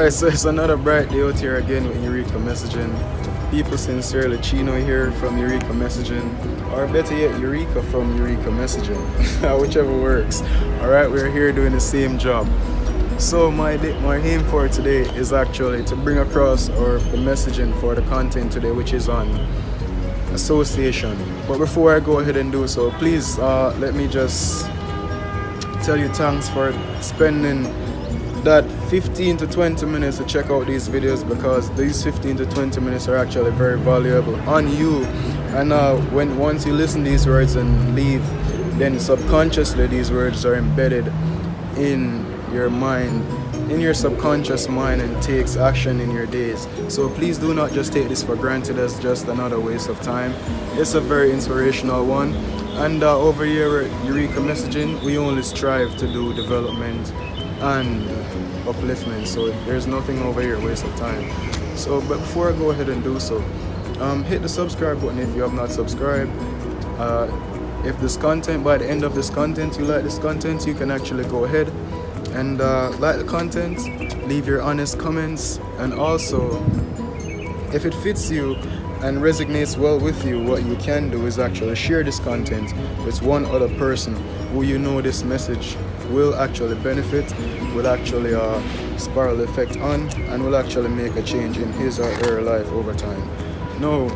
Alright, so it's another bright day out here again with Eureka Messaging. People sincerely, Chino here from Eureka Messaging, or better yet, Eureka from Eureka Messaging, whichever works. Alright, we're here doing the same job. So my aim for today is actually to bring across the messaging for the content today, which is on association. But before I go ahead and do so, please let me just tell you thanks for spending that 15 to 20 minutes to check out these videos, because these 15 to 20 minutes are actually very valuable on you. And once you listen to these words and leave, then subconsciously these words are embedded in your mind, in your subconscious mind, and takes action in your days. So please do not just take this for granted as just another waste of time. It's a very inspirational one. And over here at Eureka Messaging, we only strive to do development and upliftment, so there's nothing over here waste of time. So but before I go ahead and do so, hit the subscribe button if you have not subscribed. If this content, by the end of this content, you like this content, you can actually go ahead and like the content, leave your honest comments, and also if it fits you and resonates well with you, what you can do is actually share this content with one other person who you know this message will actually benefit, will actually spiral effect on, and will actually make a change in his or her life over time. Now,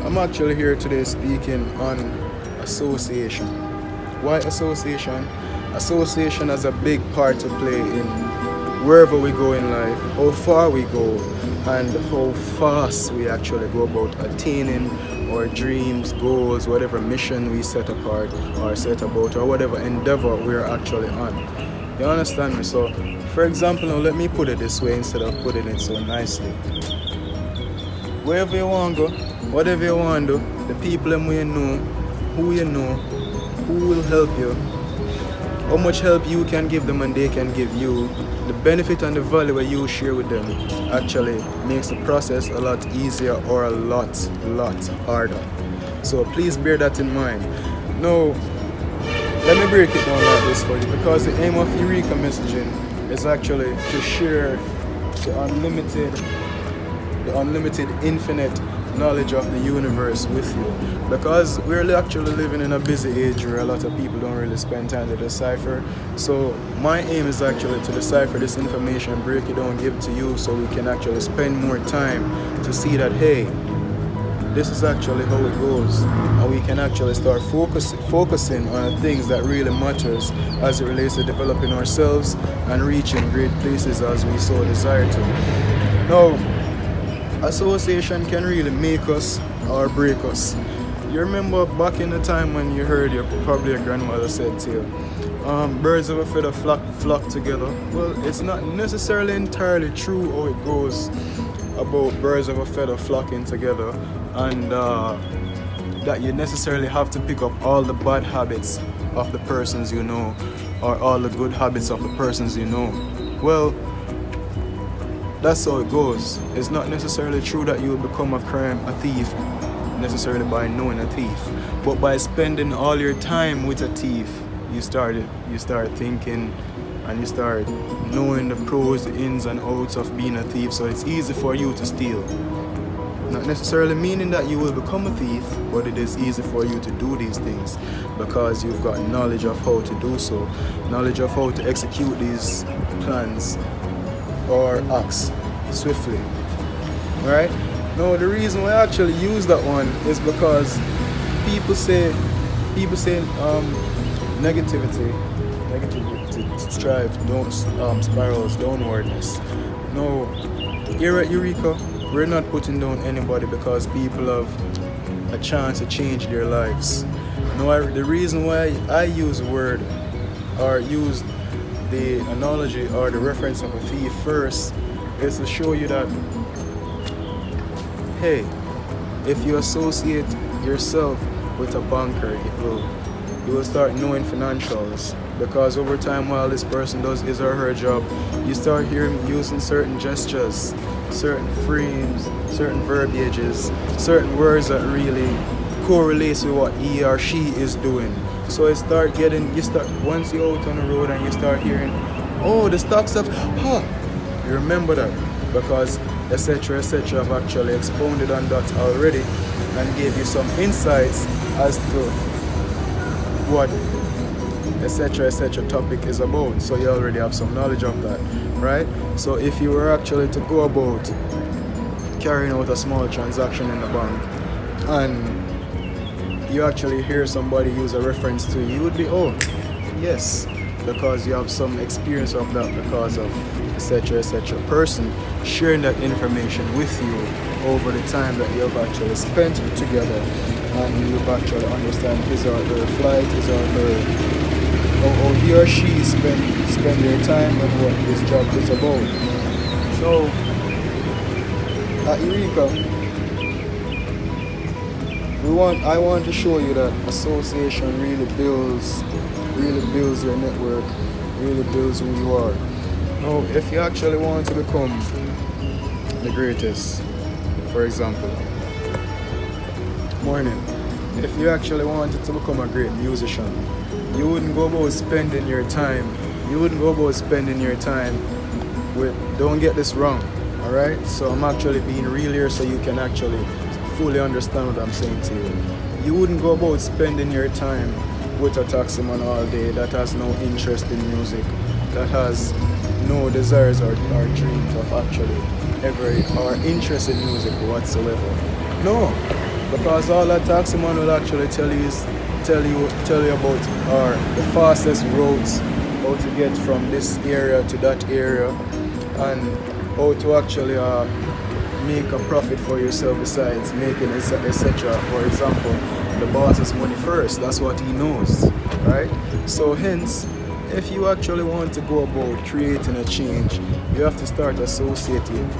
I'm actually here today speaking on association. Why association? Association has a big part to play in wherever we go in life, how far we go, and how fast we actually go about attaining our dreams, goals, whatever mission we set apart or set about, or whatever endeavor we're actually on. You understand me? So, for example, now let me put it this way instead of putting it so nicely. Wherever you want to go, whatever you want to do, the people them you know, who will help you, how much help you can give them and they can give you, the benefit and the value that you share with them actually makes the process a lot easier or a lot harder. So please bear that in mind. Now, let me break it down like this for you, because the aim of Eureka Messaging is actually to share the unlimited, infinite knowledge of the universe with you, because we're actually living in a busy age where a lot of people don't really spend time to decipher. So my aim is actually to decipher this information, break it down, give it to you, so we can actually spend more time to see that, hey, this is actually how it goes, and we can actually start focusing on the things that really matters as it relates to developing ourselves and reaching great places as we so desire to. Now, association can really make us or break us. You remember back in the time when you heard probably your grandmother said to you, birds of a feather flock together. Well, it's not necessarily entirely true how it goes about birds of a feather flocking together, and that you necessarily have to pick up all the bad habits of the persons you know, or all the good habits of the persons you know. Well, that's how it goes. It's not necessarily true that you will become a thief necessarily by knowing a thief, but by spending all your time with a thief, you start thinking and you start knowing the pros, the ins and outs of being a thief, so it's easy for you to steal. Not necessarily meaning that you will become a thief, but it is easy for you to do these things because you've got knowledge of how to do so, knowledge of how to execute these plans or acts swiftly. Alright? Now the reason why I actually use that one is because people say negativity strive, don't spirals downwardness. No, here at Eureka, we're not putting down anybody because people have a chance to change their lives. No, the reason why I use the word or use the analogy or the reference of a thief first is to show you that, hey, if you associate yourself with a banker, you will start knowing financials, because over time while this person does his or her job, you start hearing using certain gestures, certain frames, certain verbiages, certain words that really correlates with what he or she is doing. So once you're out on the road and you start hearing oh, the stocks have, you remember that because etc. have actually expounded on that already and gave you some insights as to what etc. topic is about. So you already have some knowledge of that, right? So if you were actually to go about carrying out a small transaction in the bank and you actually hear somebody use a reference to you, you would be, oh, yes, because you have some experience of that because of etc. person sharing that information with you over the time that you have actually spent together, and you've actually understand his or her flight, his or her how he or she spend their time and what his job is about. So at Eureka, I want to show you that association really builds your network, really builds who you are. Now, if you actually want to become the greatest, for example, morning, if you actually wanted to become a great musician, you wouldn't go about spending your time with, don't get this wrong, alright? So I'm actually being real here so you can actually fully understand what I'm saying to you. You wouldn't go about spending your time with a taxi man all day that has no interest in music, that has no desires or dreams of actually ever or interest in music whatsoever. No, because all that taxi man will actually tell you about are the fastest routes, how to get from this area to that area, and how to actually make a profit for yourself besides making etc. For example, the boss's money first, that's what he knows, right? So hence, if you actually want to go about creating a change, you have to start associating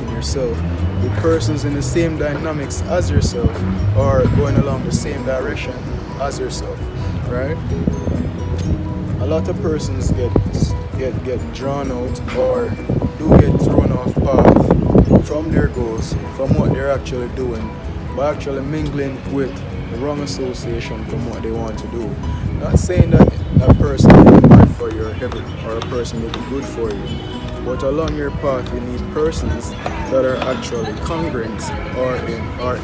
yourself with persons in the same dynamics as yourself or going along the same direction as yourself, right? A lot of persons get drawn out or do get thrown off path from their goals, from what they're actually doing, by actually mingling with the wrong association from what they want to do. Not saying that a person will be bad for your heaven or a person will be good for you, but along your path you need persons that are actually congruent or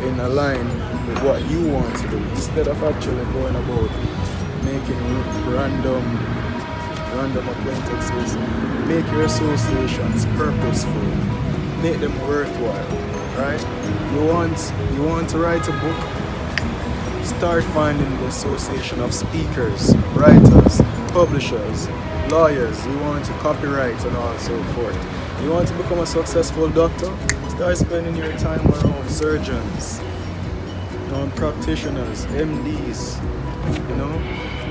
in a line with what you want to do, instead of actually going about making random acquaintances. Make your associations purposeful, make them worthwhile, right? You want to write a book, start finding the association of speakers, writers, publishers, lawyers. You want to copyright and all so forth. You want to become a successful doctor, start spending your time around surgeons, practitioners, MDs,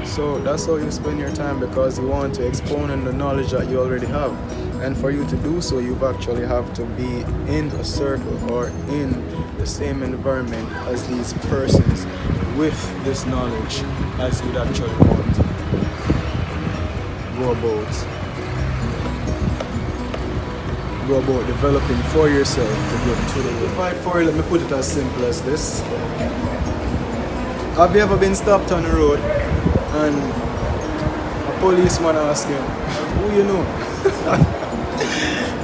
So that's how you spend your time, because you want to expound on the knowledge that you already have. And for you to do so, you actually have to be in a circle or in the same environment as these persons with this knowledge as you'd actually want to go about developing for yourself to get to the fight for it. Let me put it as simple as this. Have you ever been stopped on the road and a policeman asks you, who you know?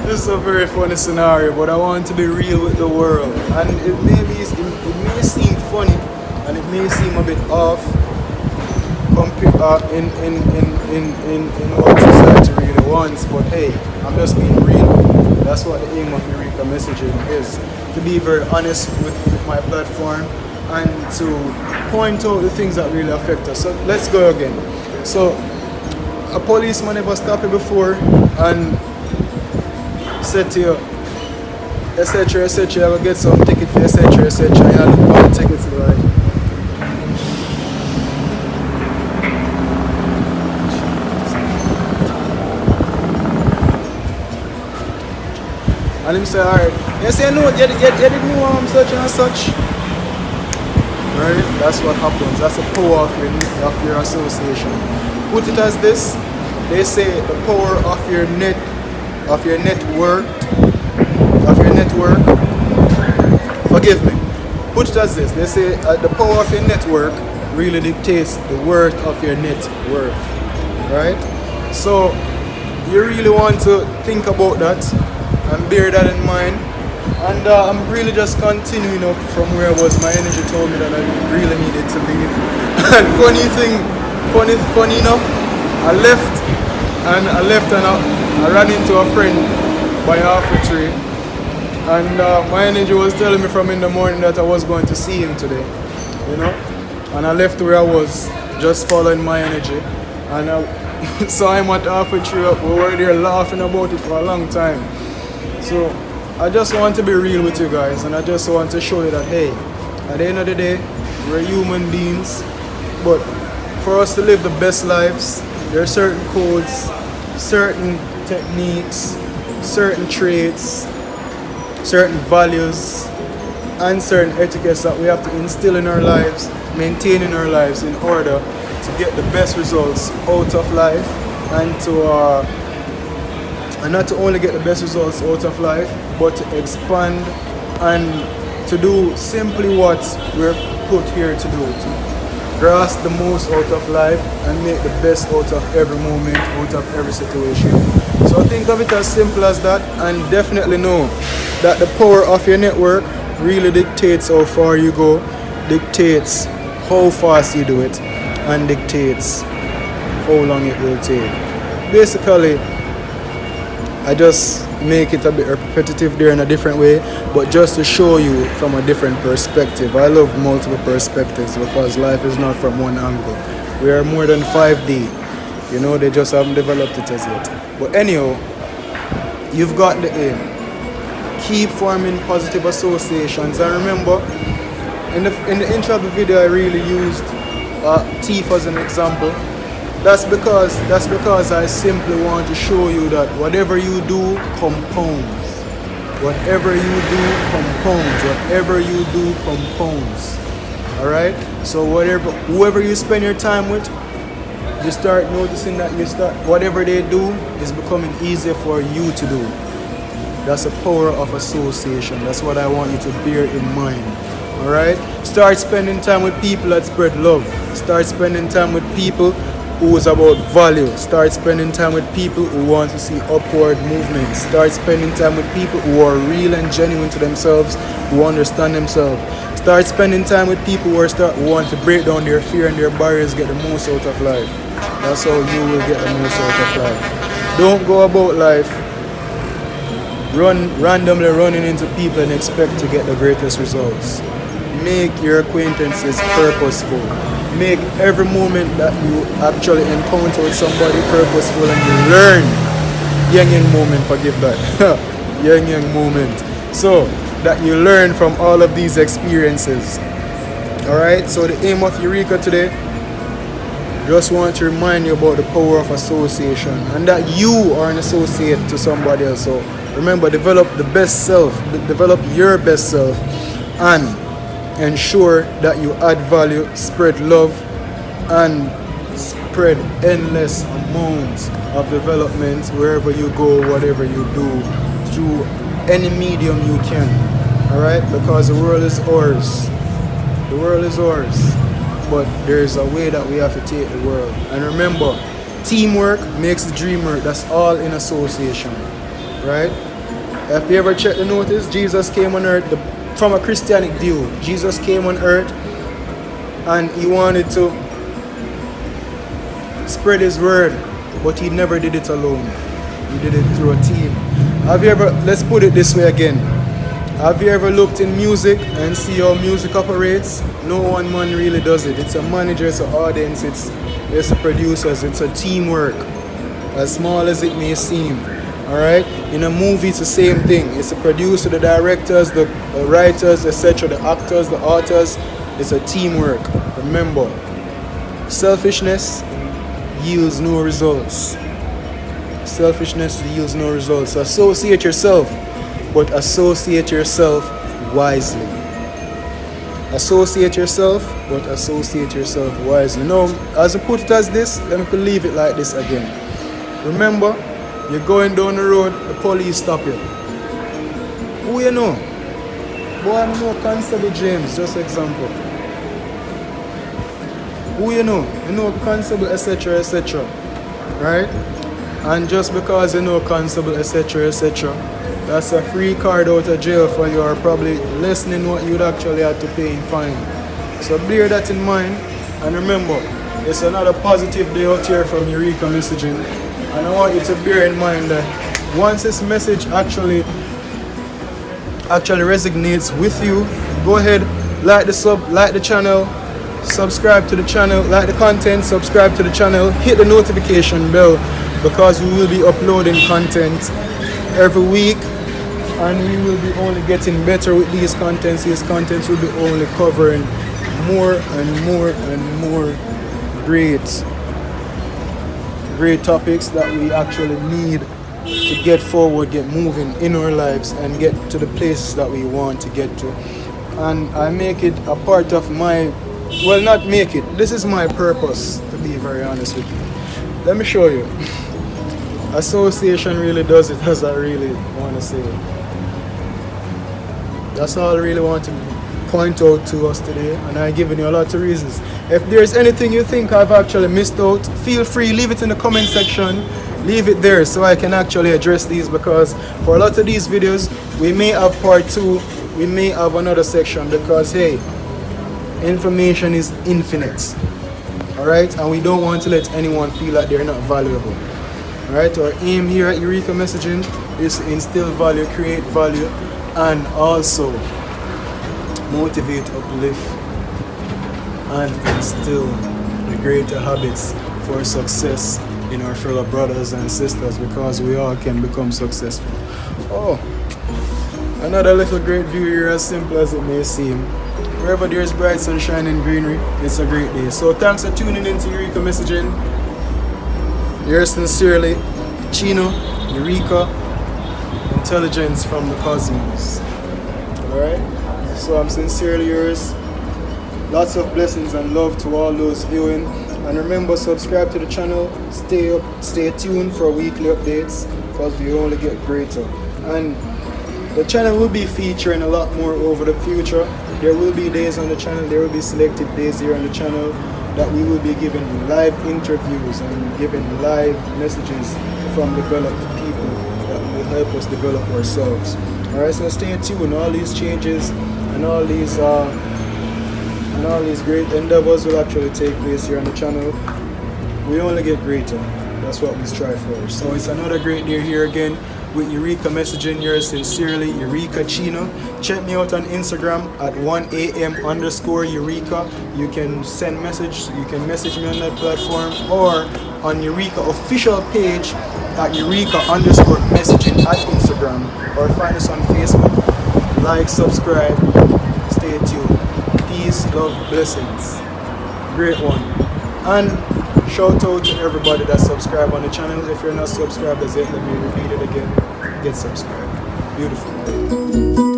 This is a very funny scenario, but I want to be real with the world. And it may seem funny and it may seem a bit off in what society really wants, but hey, I'm just being real. That's what the aim of Eureka messaging is, to be very honest with my platform and to point out the things that really affect us. So let's go again. So a policeman ever stopped you before and said to you, etc., I will get some ticket for etc., and I look at the tickets like, and him say, alright, you say, no, you didn't know such and such. Right? That's what happens. That's the power of your association. Put it as this. They say the power of your network. Forgive me. Put it as this. They say the power of your network really dictates the worth of your net worth. Right? So you really want to think about that and bear that in mind. And I'm really just continuing up from where I was. My energy told me that I really needed to leave. And funny enough, I left and I ran into a friend by halfway through. And my energy was telling me from in the morning that I was going to see him today, you know. And I left where I was, just following my energy. And I saw him at halfway through. We were there laughing about it for a long time. So I just want to be real with you guys, and I just want to show you that, hey, at the end of the day, we're human beings, but for us to live the best lives, there are certain codes, certain techniques, certain traits, certain values, and certain etiquettes that we have to instill in our lives, maintain in our lives in order to get the best results out of life and not to only get the best results out of life, but to expand and to do simply what we're put here to do, to grasp the most out of life and make the best out of every moment, out of every situation. So think of it as simple as that, and definitely know that the power of your network really dictates how far you go, dictates how fast you do it, and dictates how long it will take. Basically, I just make it a bit repetitive there in a different way, but just to show you from a different perspective. I love multiple perspectives because life is not from one angle. We are more than 5D. You know, they just haven't developed it as yet. But anyhow, you've got the aim. Keep forming positive associations. And remember, in the intro of the video, I really used teeth as an example. That's because I simply want to show you that whatever you do compounds. Whatever you do compounds. Whatever you do compounds. Alright? So whoever you spend your time with, you start noticing that whatever they do is becoming easier for you to do. That's the power of association. That's what I want you to bear in mind. Alright? Start spending time with people that spread love. Start spending time with people who is about value. Start spending time with people who want to see upward movement. Start spending time with people who are real and genuine to themselves, who understand themselves. Start spending time with people who want to break down their fear and their barriers, get the most out of life. That's how you will get the most out of life. Don't go about life randomly running into people and expect to get the greatest results. Make your acquaintances purposeful. Make every moment that you actually encounter with somebody purposeful, and you learn. Yang moment, forgive that. Yang moment. So that you learn from all of these experiences. Alright, so the aim of Eureka today, just want to remind you about the power of association and that you are an associate to somebody else. So remember, develop the best self, develop your best self, and ensure that you add value, spread love, and spread endless amounts of development wherever you go, whatever you do, through any medium you can. Alright? Because the world is ours. The world is ours. But there's a way that we have to take the world. And remember, teamwork makes the dream work. That's all in association. Right? If you ever check the notice, Jesus came on earth, from a Christianic view, Jesus came on earth and he wanted to spread his word, but he never did it alone. He did it through a team. Let's put it this way again. Have you ever looked in music and see how music operates? No one man really does it. It's a manager, it's an audience, it's a producers, it's a teamwork. As small as it may seem. Alright? In a movie, it's the same thing. It's the producer, the directors, the writers, etc., the actors, the authors. It's a teamwork. Remember, selfishness yields no results. Selfishness yields no results. Associate yourself, but associate yourself wisely. Associate yourself, but associate yourself wisely. Now, as I put it as this, let me leave it like this again. Remember, you're going down the road, the police stop you. Who you know? Boy, I know Constable James, just example. Who you know? You know Constable, etc., etc. Right? And just because you know constable, etc., etc., that's a free card out of jail for you, or probably less than what you'd actually have to pay in fine. So bear that in mind, and remember, it's another positive day out here from Eureka Messaging. And I want you to bear in mind that once this message actually resonates with you, go ahead, like the channel, subscribe to the channel, like the content, subscribe to the channel, hit the notification bell, because we will be uploading content every week, and we will be only getting better with these contents. These contents will be only covering more and more and more great topics that we actually need to get forward, get moving in our lives, and get to the places that we want to get to. And I make it a part of my, well, not make it, this is my purpose, to be very honest with you. Let me show you. Association really does it, as I really want to say it. That's all I really want to point out to us today, and I've given you a lot of reasons. If there's anything you think I've actually missed out, feel free, leave it in the comment section. Leave it there so I can actually address these, because for a lot of these videos we may have part 2, we may have another section, because hey, information is infinite, alright, and we don't want to let anyone feel like they're not valuable. Alright, our aim here at Eureka Messaging is to instill value, create value, and also motivate, uplift, and instill the greater habits for success in our fellow brothers and sisters, because we all can become successful. Oh, another little great view here, as simple as it may seem. Wherever there's bright sunshine and greenery, it's a great day. So thanks for tuning into Eureka Messaging. Yours sincerely, Chino, Eureka, intelligence from the cosmos. Alright? So I'm sincerely yours. Lots of blessings and love to all those viewing. And remember, subscribe to the channel, stay tuned for weekly updates, because we only get greater. And the channel will be featuring a lot more over the future. There will be days on the channel, there will be selected days here on the channel that we will be giving live interviews and giving live messages from developed people that will help us develop ourselves. Alright, so stay tuned. All these changes and all these great endeavors will actually take place here on the channel. We only get greater. That's what we strive for. So it's another great day here again with Eureka Messaging. Yours sincerely, Eureka Chino. Check me out on Instagram at 1am_Eureka. You can send message, you can message me on that platform, or on Eureka official page at Eureka_messaging at Instagram, or find us on Facebook. Like, subscribe, stay tuned. Peace, love, blessings. Great one. And shout out to everybody that subscribe on the channel. If you're not subscribed as yet, let me repeat it again. Get subscribed. Beautiful.